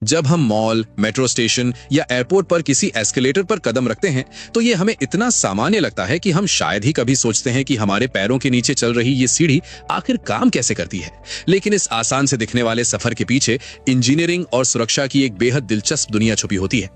जब हम mall, metro station या एयरपोर्ट पर किसी एस्केलेटर पर कदम रखते हैं तो ये हमें इतना सामान्य लगता है कि हम शायद ही कभी सोचते हैं कि हमारे पैरों के नीचे चल रही ये सीढ़ी आखिर काम कैसे करती है। लेकिन इस आसान से दिखने वाले सफर के पीछे इंजीनियरिंग और सुरक्षा की एक बेहद दिलचस्प दुनिया छुपी होती है।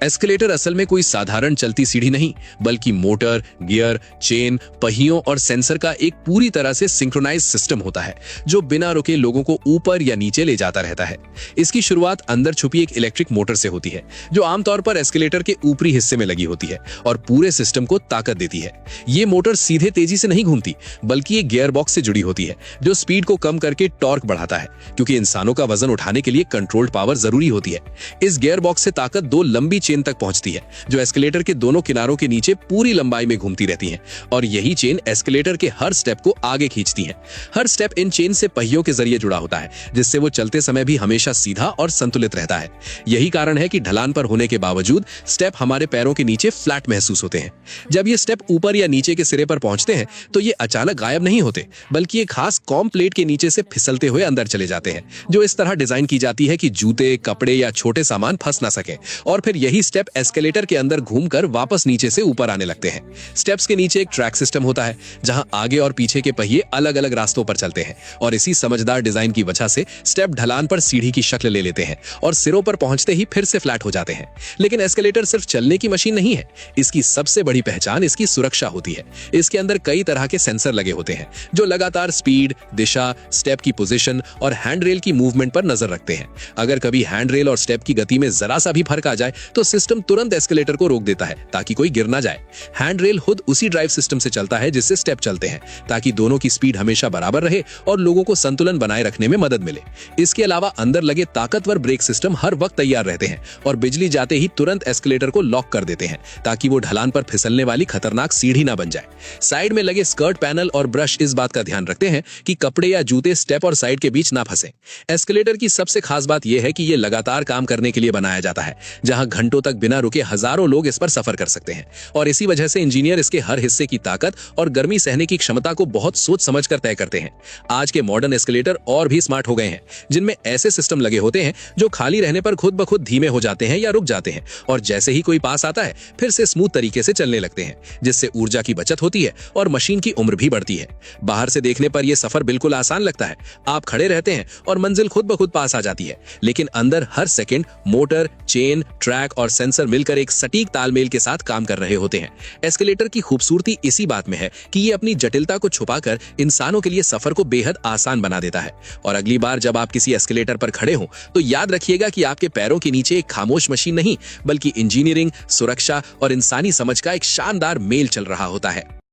एस्केलेटर असल में कोई साधारण चलती सीढ़ी नहीं, बल्कि मोटर, गियर, चेन, पहियों और सेंसर का एक पूरी तरह से सिंक्रोनाइज सिस्टम होता है जो बिना रुके लोगों को ऊपर या नीचे ले जाता रहता है। इसकी शुरुआत अंदर छुपी एक इलेक्ट्रिक मोटर से होती है जो आमतौर पर एस्केलेटर के ऊपरी हिस्से में लगी होती है और पूरे सिस्टम को ताकत देती है। ये मोटर सीधे तेजी से नहीं घूमती, बल्कि एक गियर बॉक्स से जुड़ी होती है जो स्पीड को कम करके टॉर्क बढ़ाता है, क्योंकि इंसानों का वजन उठाने के लिए कंट्रोल्ड पावर जरूरी होती है। इस गियर बॉक्स से ताकत दो लंबी चेन तक पहुंचती है जो एस्केलेटर के दोनों किनारों के नीचे पूरी लंबाई में घूमती रहती है, और यही चेन एस्केलेटर के हर स्टेप को आगे खींचती है। हर स्टेप इन चेन से पहियों के जरिए जुड़ा होता है, जिससे वो चलते समय भी हमेशा सीधा और संतुलित रहता है। यही कारण है कि ढलान पर होने के बावजूद स्टेप हमारे पैरों के नीचे फ्लैट महसूस होते हैं। जब ये स्टेप ऊपर या नीचे के सिरे पर पहुंचते हैं तो ये अचानक गायब नहीं होते, बल्कि एक खास कॉम प्लेट के नीचे से फिसलते हुए अंदर चले जाते हैं, जो इस तरह डिजाइन की जाती है कि जूते, कपड़े या छोटे सामान फंस ना सके, और फिर यही स्टेप एस्केलेटर के अंदर घूमकर वापस नीचे से ऊपर आने लगते हैं। स्टेप्स के नीचे एक ट्रैक सिस्टम होता है जहां आगे और पीछे के पहिए अलग अलग रास्तों पर चलते हैं, और इसी समझदार डिजाइन की वजह से स्टेप ढलान पर सीढ़ी की शक्ल ले लेते हैं और सिरों पर पहुंचते ही फिर से फ्लैट हो जाते हैं। लेकिन एस्केलेटर सिर्फ चलने की मशीन नहीं है, इसकी सबसे बड़ी पहचान इसकी सुरक्षा होती है। इसके अंदर कई तरह के सेंसर लगे होते हैं जो लगातार स्पीड, दिशा, स्टेप की पोजीशन और हैंड रेल की मूवमेंट पर नजर रखते हैं। अगर कभी हैंड रेल और स्टेप की गति में जरा सा भी फर्क आ जाए तो सिस्टम तुरंत एस्केलेटर को रोक देता है ताकि कोई गिर ना जाए। हैंड रेल खुद उसी ड्राइव सिस्टम से चलता है जिससे स्टेप चलते हैं, ताकि दोनों की स्पीड हमेशा बराबर रहे और लोगों को संतुलन बनाए रखने में मदद मिले। इसके अलावा अंदर लगे ताकतवर ब्रेक सिस्टम हर वक्त तैयार रहते हैं और बिजली जाते ही तुरंत एस्केलेटर को लॉक कर देते हैं ताकि वो ढलान पर फिसलने वाली खतरनाक सीढ़ी ना बन जाए। साइड में लगे स्कर्ट पैनल और ब्रश इस बात का ध्यान रखते हैं कि कपड़े या जूते स्टेप और साइड के बीच ना फंसे। एस्केलेटर की सबसे खास बात यह है कि ये लगातार काम करने के लिए बनाया जाता है, जहां घंटों तक बिना रुके हजारों लोग इस पर सफर कर सकते हैं, और इसी वजह से इंजीनियर इसके हर हिस्से की ताकत और गर्मी सहने की क्षमता को बहुत सोच समझ कर तय करते हैं। आज के मॉडर्न एस्केलेटर और भी स्मार्ट हो गए हैं, जिनमें ऐसे सिस्टम लगे होते हैं जो खाली रहने पर खुद ब खुद धीमे हो जाते हैं या रुक जाते हैं, और जैसे ही कोई पास आता है फिर से स्मूथ तरीके से चलने लगते हैं, जिससे ऊर्जा की बचत होती है और मशीन की उम्र भी बढ़ती है। बाहर से देखने पर यह सफर बिल्कुल आसान लगता है, आप खड़े रहते हैं और मंजिल खुद ब खुद पास आ जाती है, लेकिन अंदर हर सेकंड मोटर, चेन, ट्रैक और सेंसर मिलकर एक सटीक तालमेल के साथ काम कर रहे होते हैं। एस्केलेटर की खूबसूरती इसी बात में है कि ये अपनी जटिलता को छुपाकर इंसानों के लिए सफर को बेहद आसान बना देता है। और अगली बार जब आप किसी एस्केलेटर पर खड़े हों तो याद रखिएगा कि आपके पैरों के नीचे एक खामोश मशीन नहीं, बल्कि इंजीनियरिंग, सुरक्षा और इंसानी समझ का एक शानदार मेल चल रहा होता है।